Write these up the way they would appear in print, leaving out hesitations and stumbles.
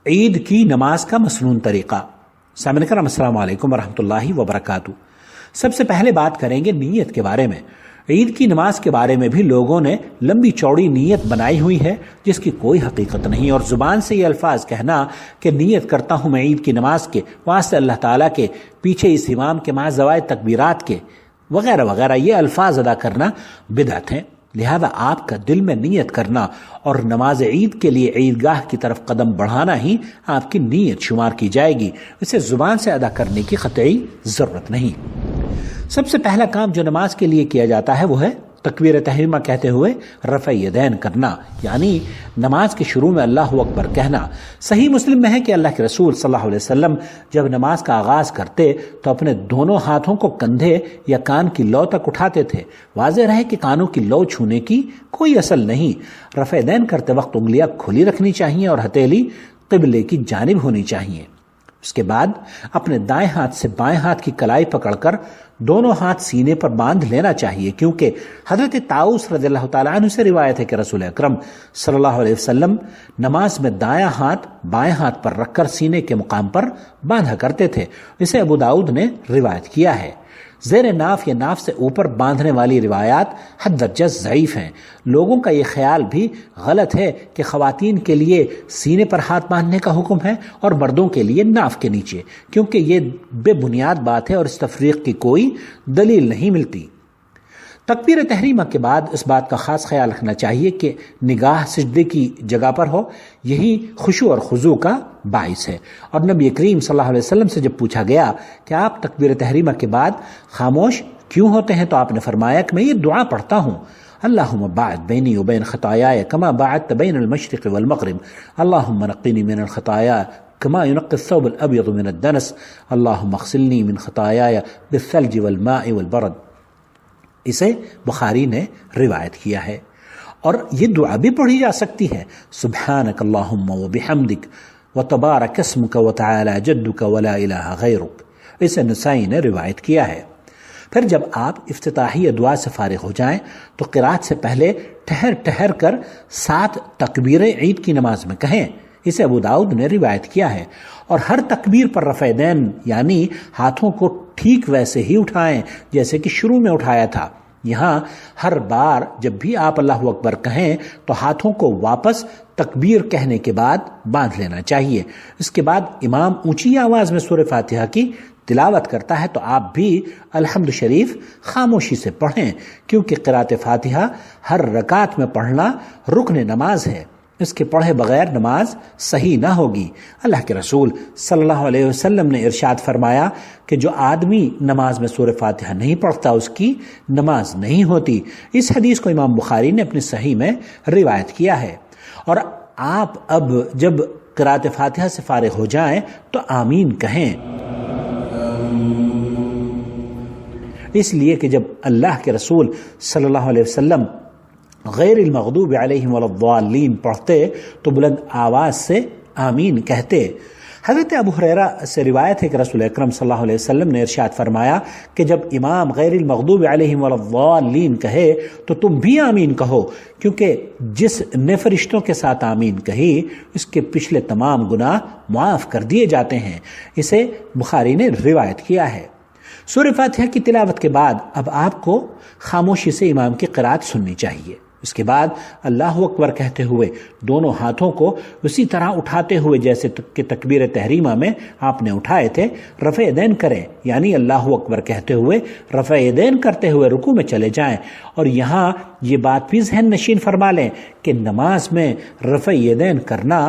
عید کی نماز کا مسنون طریقہ۔ سامعین کرام السلام علیکم ورحمۃ اللہ وبرکاتہ۔ سب سے پہلے بات کریں گے نیت کے بارے میں۔ عید کی نماز کے بارے میں بھی لوگوں نے لمبی چوڑی نیت بنائی ہوئی ہے جس کی کوئی حقیقت نہیں، اور زبان سے یہ الفاظ کہنا کہ نیت کرتا ہوں میں عید کی نماز کے واسطے اللہ تعالیٰ کے پیچھے اس امام کے مع زوائد تکبیرات کے وغیرہ وغیرہ، یہ الفاظ ادا کرنا بدعت ہیں۔ لہذا آپ کا دل میں نیت کرنا اور نماز عید کے لیے عیدگاہ کی طرف قدم بڑھانا ہی آپ کی نیت شمار کی جائے گی، اسے زبان سے ادا کرنے کی قطعی ضرورت نہیں۔ سب سے پہلا کام جو نماز کے لیے کیا جاتا ہے وہ ہے تکبیر تحریمہ کہتے ہوئے رفع یدین کرنا، یعنی نماز کے شروع میں اللہ اکبر کہنا۔ صحیح مسلم میں ہے کہ اللہ کے رسول صلی اللہ علیہ وسلم جب نماز کا آغاز کرتے تو اپنے دونوں ہاتھوں کو کندھے یا کان کی لو تک اٹھاتے تھے۔ واضح رہے کہ کانوں کی لو چھونے کی کوئی اصل نہیں۔ رفع یدین کرتے وقت انگلیاں کھلی رکھنی چاہیے اور ہتھیلی قبلے کی جانب ہونی چاہیے۔ اس کے بعد اپنے دائیں ہاتھ سے بائیں ہاتھ کی کلائی پکڑ کر دونوں ہاتھ سینے پر باندھ لینا چاہیے، کیونکہ حضرت طاؤس رضی اللہ تعالیٰ عنہ سے روایت ہے کہ رسول اکرم صلی اللہ علیہ وسلم نماز میں دایاں ہاتھ بائیں ہاتھ پر رکھ کر سینے کے مقام پر باندھا کرتے تھے۔ اسے ابو داؤد نے روایت کیا ہے۔ زیر ناف یا ناف سے اوپر باندھنے والی روایات حد درجہ ضعیف ہیں۔ لوگوں کا یہ خیال بھی غلط ہے کہ خواتین کے لیے سینے پر ہاتھ باندھنے کا حکم ہے اور مردوں کے لیے ناف کے نیچے، کیونکہ یہ بے بنیاد بات ہے اور اس تفریق کی کوئی دلیل نہیں ملتی۔ تکبیر تحریمہ کے بعد اس بات کا خاص خیال رکھنا چاہیے کہ نگاہ سجدے کی جگہ پر ہو، یہی خشوع اور خضوع کا باعث ہے۔ اور نبی کریم صلی اللہ علیہ وسلم سے جب پوچھا گیا کہ آپ تکبیر تحریمہ کے بعد خاموش کیوں ہوتے ہیں تو آپ نے فرمایا کہ میں یہ دعا پڑھتا ہوں: اللہم باعد بینی وبین خطایای کما باعدت بین المشرق والمغرب، اللہم نقنی من الخطایا كما ينقي الثوب الأبيض من الدنس، اللهم اغسلني من خطاياي بالثلج والماء والبرد۔ اسے بخاری نے روایت کیا ہے۔ اور یہ دعا بھی پڑھی جا سکتی ہے: سبحانک اللہم وبحمدک وتبارک اسمک وتعالی جدک ولا الہ غیرک۔ اسے نسائی نے روایت کیا ہے۔ پھر جب آپ افتتاحی دعا سے فارغ ہو جائیں تو قرات سے پہلے ٹھہر ٹھہر کر 7 تکبیریں عید کی نماز میں کہیں۔ اسے ابو داؤد نے روایت کیا ہے۔ اور ہر تکبیر پر رفع یدین یعنی ہاتھوں کو ٹھیک ویسے ہی اٹھائیں جیسے کہ شروع میں اٹھایا تھا۔ یہاں ہر بار جب بھی آپ اللہ اکبر کہیں تو ہاتھوں کو واپس تکبیر کہنے کے بعد باندھ لینا چاہیے۔ اس کے بعد امام اونچی آواز میں سورہ فاتحہ کی تلاوت کرتا ہے تو آپ بھی الحمد شریف خاموشی سے پڑھیں، کیونکہ قرات فاتحہ ہر رکعت میں پڑھنا رکن نماز ہے۔ اس کے پڑھے بغیر نماز صحیح نہ ہوگی۔ اللہ کے رسول صلی اللہ علیہ وسلم نے ارشاد فرمایا کہ جو آدمی نماز میں سورہ فاتحہ نہیں پڑھتا اس کی نماز نہیں ہوتی۔ اس حدیث کو امام بخاری نے اپنی صحیح میں روایت کیا ہے۔ اور آپ اب جب قرات فاتحہ سے فارغ ہو جائیں تو آمین کہیں، اس لیے کہ جب اللہ کے رسول صلی اللہ علیہ وسلم غیر المغضوب علیہم ولا الضالین پڑھتے تو بلند آواز سے آمین کہتے۔ حضرت ابو ہریرہ سے روایت ہے کہ رسول اکرم صلی اللہ علیہ وسلم نے ارشاد فرمایا کہ جب امام غیر المغضوب علیہم ولا الضالین کہے تو تم بھی آمین کہو، کیونکہ جس نے فرشتوں کے ساتھ آمین کہی اس کے پچھلے تمام گناہ معاف کر دیے جاتے ہیں۔ اسے بخاری نے روایت کیا ہے۔ سورہ فاتحہ کی تلاوت کے بعد اب آپ کو خاموشی سے امام کی قرات سننی چاہیے۔ اس کے بعد اللہ اکبر کہتے ہوئے دونوں ہاتھوں کو اسی طرح اٹھاتے ہوئے جیسے کہ تکبیر تحریمہ میں آپ نے اٹھائے تھے رفع یدین کریں، یعنی اللہ اکبر کہتے ہوئے رفع یدین کرتے ہوئے رکوع میں چلے جائیں۔ اور یہاں یہ بات بھی ذہن نشین فرما لیں کہ نماز میں رفع یدین کرنا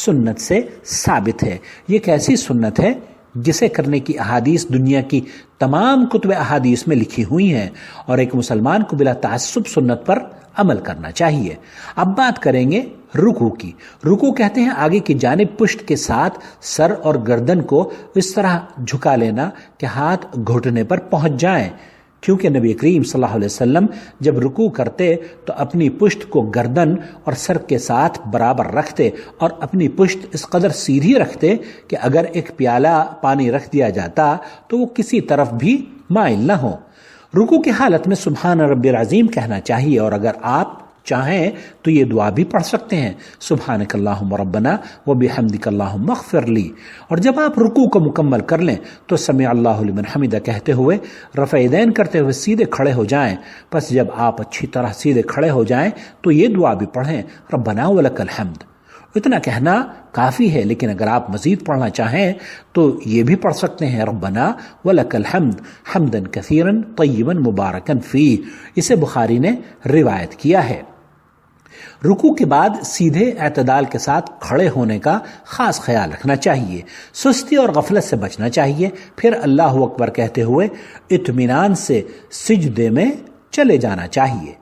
سنت سے ثابت ہے۔ یہ ایک ایسی سنت ہے جسے کرنے کی احادیث دنیا کی تمام کتب احادیث میں لکھی ہوئی ہیں، اور ایک مسلمان کو بلا تعصب سنت پر عمل کرنا چاہیے۔ اب بات کریں گے رکوع کی۔ رکوع کہتے ہیں آگے کی جانب پشت کے ساتھ سر اور گردن کو اس طرح جھکا لینا کہ ہاتھ گھٹنے پر پہنچ جائیں، کیونکہ نبی کریم صلی اللہ علیہ وسلم جب رکوع کرتے تو اپنی پشت کو گردن اور سر کے ساتھ برابر رکھتے اور اپنی پشت اس قدر سیدھی رکھتے کہ اگر ایک پیالہ پانی رکھ دیا جاتا تو وہ کسی طرف بھی مائل نہ ہو۔ رکوع کی حالت میں سبحان ربی العظیم کہنا چاہیے، اور اگر آپ چاہیں تو یہ دعا بھی پڑھ سکتے ہیں، سبحانک اللہم ربنا و بحمدک اللہم اغفر لی۔ اور جب آپ رکوع کو مکمل کر لیں تو سمع اللہ لمن حمدہ کہتے ہوئے رفع یدین کرتے ہوئے سیدھے کھڑے ہو جائیں۔ پس جب آپ اچھی طرح سیدھے کھڑے ہو جائیں تو یہ دعا بھی پڑھیں، ربنا ولک الحمد۔ اتنا کہنا کافی ہے، لیکن اگر آپ مزید پڑھنا چاہیں تو یہ بھی پڑھ سکتے ہیں، ربنا ولک الحمد حمدا کثیرا طیبا مبارکا فیہ۔ اسے بخاری نے روایت کیا ہے۔ رکوع کے بعد سیدھے اعتدال کے ساتھ کھڑے ہونے کا خاص خیال رکھنا چاہیے، سستی اور غفلت سے بچنا چاہیے، پھر اللہ اکبر کہتے ہوئے اطمینان سے سجدے میں چلے جانا چاہیے۔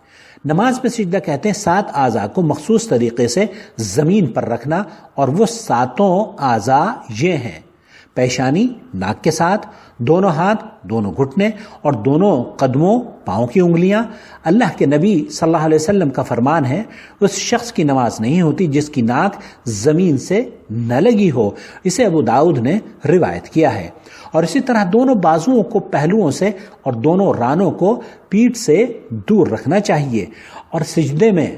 نماز میں سجدہ کہتے ہیں 7 اعضاء کو مخصوص طریقے سے زمین پر رکھنا، اور وہ 7 اعضاء یہ ہیں: پیشانی ناک کے ساتھ، دونوں ہاتھ، دونوں گھٹنے اور دونوں قدموں پاؤں کی انگلیاں۔ اللہ کے نبی صلی اللہ علیہ وسلم کا فرمان ہے، اس شخص کی نماز نہیں ہوتی جس کی ناک زمین سے نہ لگی ہو۔ اسے ابو داؤد نے روایت کیا ہے۔ اور اسی طرح دونوں بازوؤں کو پہلوؤں سے اور دونوں رانوں کو پیٹھ سے دور رکھنا چاہیے، اور سجدے میں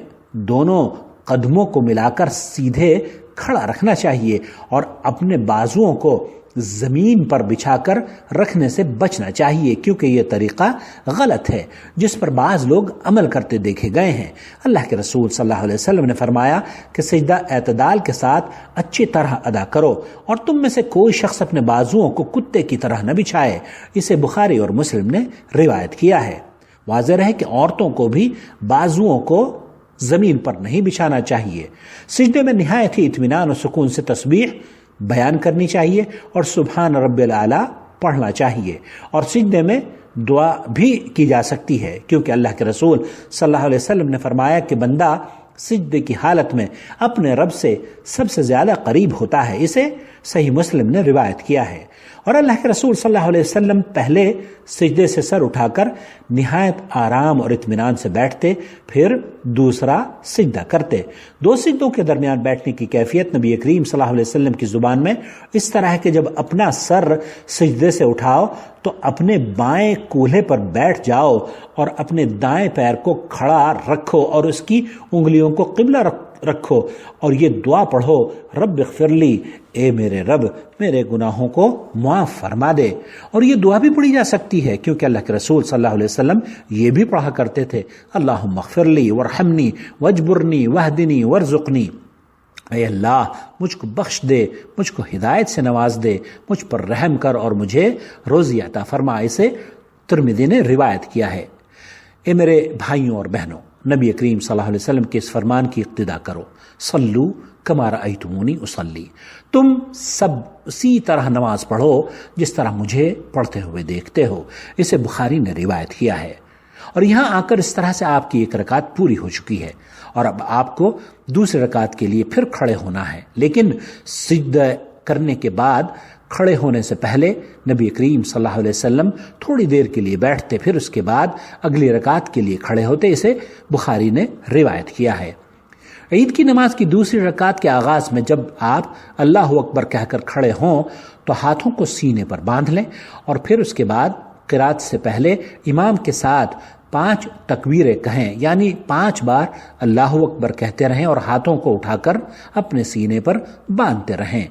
دونوں قدموں کو ملا کر سیدھے کھڑا رکھنا چاہیے، اور اپنے بازوؤں کو زمین پر بچھا کر رکھنے سے بچنا چاہیے، کیونکہ یہ طریقہ غلط ہے جس پر بعض لوگ عمل کرتے دیکھے گئے ہیں۔ اللہ کے رسول صلی اللہ علیہ وسلم نے فرمایا کہ سجدہ اعتدال کے ساتھ اچھی طرح ادا کرو، اور تم میں سے کوئی شخص اپنے بازوؤں کو کتے کی طرح نہ بچھائے۔ اسے بخاری اور مسلم نے روایت کیا ہے۔ واضح ہے کہ عورتوں کو بھی بازوؤں کو زمین پر نہیں بچھانا چاہیے۔ سجدے میں نہایت ہی اطمینان اور سکون سے تسبیح بیان کرنی چاہیے اور سبحان رب الاعلیٰ پڑھنا چاہیے، اور سجدے میں دعا بھی کی جا سکتی ہے، کیونکہ اللہ کے رسول صلی اللہ علیہ وسلم نے فرمایا کہ بندہ سجدے کی حالت میں اپنے رب سے سب سے زیادہ قریب ہوتا ہے۔ اسے صحیح مسلم نے روایت کیا ہے۔ اور اللہ کے رسول صلی اللہ علیہ وسلم پہلے سجدے سے سر اٹھا کر نہایت آرام اور اطمینان سے بیٹھتے، پھر دوسرا سجدہ کرتے۔ 2 سجدوں کے درمیان بیٹھنے کی کیفیت نبی کریم صلی اللہ علیہ وسلم کی زبان میں اس طرح ہے کہ جب اپنا سر سجدے سے اٹھاؤ تو اپنے بائیں کولہے پر بیٹھ جاؤ اور اپنے دائیں پیر کو کھڑا رکھو اور اس کی انگلیوں کو قبلہ رکھو، اور یہ دعا پڑھو، رب اغفر لی، اے میرے رب میرے گناہوں کو معاف فرما دے۔ اور یہ دعا بھی پڑھی جا سکتی ہے کیونکہ اللہ کے رسول صلی اللہ علیہ وسلم یہ بھی پڑھا کرتے تھے، اللہم اغفر لی وارحمنی واجبرنی واہدنی وارزقنی، اے اللہ مجھ کو بخش دے، مجھ کو ہدایت سے نواز دے، مجھ پر رحم کر اور مجھے روزی عطا فرما۔ اسے ترمذی نے روایت کیا ہے۔ اے میرے بھائیوں اور بہنوں، نبی کریم صلی اللہ علیہ وسلم کے اس فرمان کی اقتداء کرو، صلو کما رأیتمونی اصلی، تم سب اسی طرح نماز پڑھو جس طرح مجھے پڑھتے ہوئے دیکھتے ہو۔ اسے بخاری نے روایت کیا ہے۔ اور یہاں آ کر اس طرح سے آپ کی 1 رکعت پوری ہو چکی ہے، اور اب آپ کو دوسری رکعت کے لیے پھر کھڑے ہونا ہے، لیکن سجدہ کرنے کے بعد کھڑے ہونے سے پہلے نبی کریم صلی اللہ علیہ وسلم تھوڑی دیر کے لیے بیٹھتے، پھر اس کے بعد اگلی رکعت کے لیے کھڑے ہوتے۔ اسے بخاری نے روایت کیا ہے۔ عید کی نماز کی دوسری رکعت کے آغاز میں جب آپ اللہ اکبر کہہ کر کھڑے ہوں تو ہاتھوں کو سینے پر باندھ لیں، اور پھر اس کے بعد قرات سے پہلے امام کے ساتھ 5 تکبیریں کہیں، یعنی 5 بار اللہ اکبر کہتے رہیں اور ہاتھوں کو اٹھا کر اپنے سینے پر باندھتے رہیں۔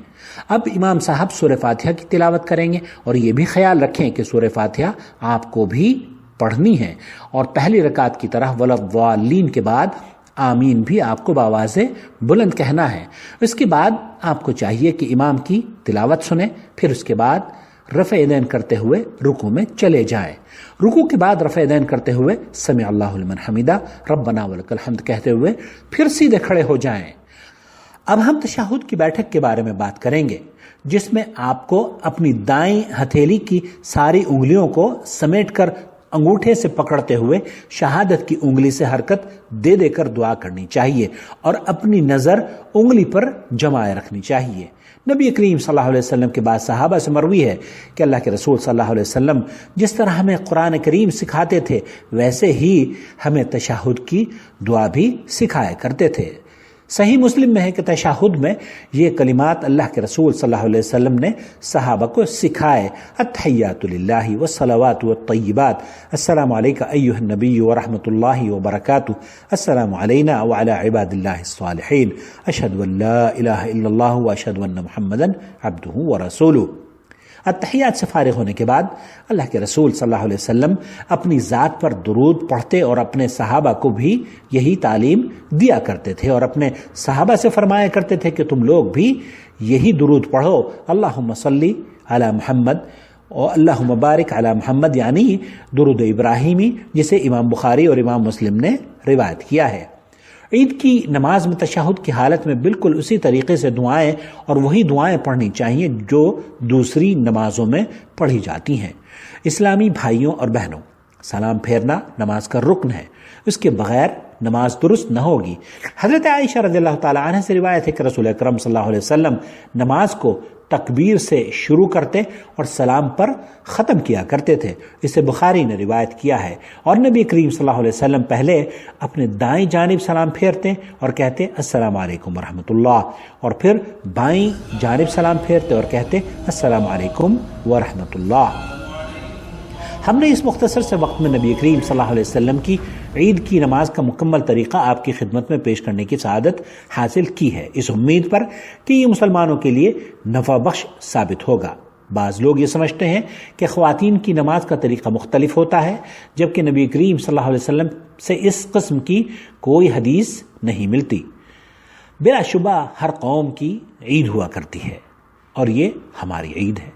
اب امام صاحب سورہ فاتحہ کی تلاوت کریں گے، اور یہ بھی خیال رکھیں کہ سورہ فاتحہ آپ کو بھی پڑھنی ہے، اور پہلی رکعت کی طرح وَلَضَّالِّينَ کے بعد آمین بھی آپ کو بآواز بلند کہنا ہے۔ اس کے بعد آپ کو چاہیے کہ امام کی تلاوت سنیں، پھر اس کے بعد رفع یدین کرتے ہوئے رکوع میں چلے جائیں۔ رکوع کے بعد رفع یدین کرتے ہوئے سمع اللہ لمن حمدہ ربنا ولک الحمد کہتے ہوئے پھر سیدھے کھڑے ہو جائیں۔ اب ہم تشہد کی بیٹھک کے بارے میں بات کریں گے، جس میں آپ کو اپنی دائیں ہتھیلی کی ساری انگلیوں کو سمیٹ کر انگوٹھے سے پکڑتے ہوئے شہادت کی انگلی سے حرکت دے دے کر دعا کرنی چاہیے، اور اپنی نظر انگلی پر جمائے رکھنی چاہیے۔ نبی کریم صلی اللہ علیہ وسلم کے بعد صحابہ سے مروی ہے کہ اللہ کے رسول صلی اللہ علیہ وسلم جس طرح ہمیں قرآن کریم سکھاتے تھے ویسے ہی ہمیں تشہد کی دعا بھی سکھایا کرتے تھے۔ صحیح مسلم میں ہے کہ تشہد میں یہ کلمات اللہ کے رسول صلی اللہ علیہ وسلم نے صحابہ کو سکھائے، التحیات للہ والصلوات والطیبات، السلام علیک ایھا النبی ورحمۃ اللہ وبرکاتہ، السلام علینا وعلی عباد اللہ الصالحین، اشہد ان لا الہ الا اللہ واشہد ان محمدا عبدہ ورسولہ۔ التحیات سے فارغ ہونے کے بعد اللہ کے رسول صلی اللہ علیہ وسلم اپنی ذات پر درود پڑھتے اور اپنے صحابہ کو بھی یہی تعلیم دیا کرتے تھے، اور اپنے صحابہ سے فرمایا کرتے تھے کہ تم لوگ بھی یہی درود پڑھو، اللہم صلی علی محمد اور اللہم بارک علی محمد، یعنی درود ابراہیمی، جسے امام بخاری اور امام مسلم نے روایت کیا ہے۔ عید کی نماز میں تشہد کی حالت میں بالکل اسی طریقے سے دعائیں اور وہی دعائیں پڑھنی چاہیے جو دوسری نمازوں میں پڑھی جاتی ہیں۔ اسلامی بھائیوں اور بہنوں، سلام پھیرنا نماز کا رکن ہے، اس کے بغیر نماز درست نہ ہوگی۔ حضرت عائشہ رضی اللہ تعالی عنہ سے روایت ہے کہ رسول اکرم صلی اللہ علیہ وسلم نماز کو تکبیر سے شروع کرتے اور سلام پر ختم کیا کرتے تھے، اسے بخاری نے روایت کیا ہے، اور نبی کریم صلی اللہ علیہ وسلم پہلے اپنے دائیں جانب سلام پھیرتے اور کہتے السلام علیکم ورحمۃ اللہ، اور پھر بائیں جانب سلام پھیرتے اور کہتے السلام علیکم ورحمۃ اللہ۔ ہم نے اس مختصر سے وقت میں نبی کریم صلی اللہ علیہ وسلم کی عید کی نماز کا مکمل طریقہ آپ کی خدمت میں پیش کرنے کی سعادت حاصل کی ہے، اس امید پر کہ یہ مسلمانوں کے لیے نفع بخش ثابت ہوگا۔ بعض لوگ یہ سمجھتے ہیں کہ خواتین کی نماز کا طریقہ مختلف ہوتا ہے، جبکہ نبی کریم صلی اللہ علیہ وسلم سے اس قسم کی کوئی حدیث نہیں ملتی۔ بلا شبہ ہر قوم کی عید ہوا کرتی ہے، اور یہ ہماری عید ہے،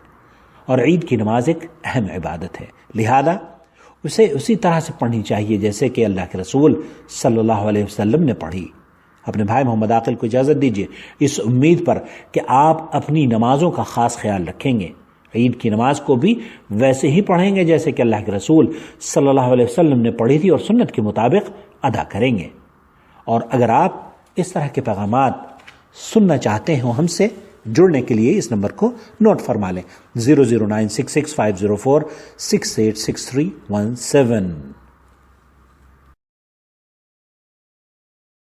اور عید کی نماز ایک اہم عبادت ہے، لہذا اسے اسی طرح سے پڑھنی چاہیے جیسے کہ اللہ کے رسول صلی اللہ علیہ وسلم نے پڑھی۔ اپنے بھائی محمد عاقل کو اجازت دیجیے اس امید پر کہ آپ اپنی نمازوں کا خاص خیال رکھیں گے، عید کی نماز کو بھی ویسے ہی پڑھیں گے جیسے کہ اللہ کے رسول صلی اللہ علیہ وسلم نے پڑھی تھی، اور سنت کے مطابق ادا کریں گے۔ اور اگر آپ اس طرح کے پیغامات سننا چاہتے ہوں ہم سے جڑنے کے لیے اس نمبر کو نوٹ فرما لیں، 0096650468631 7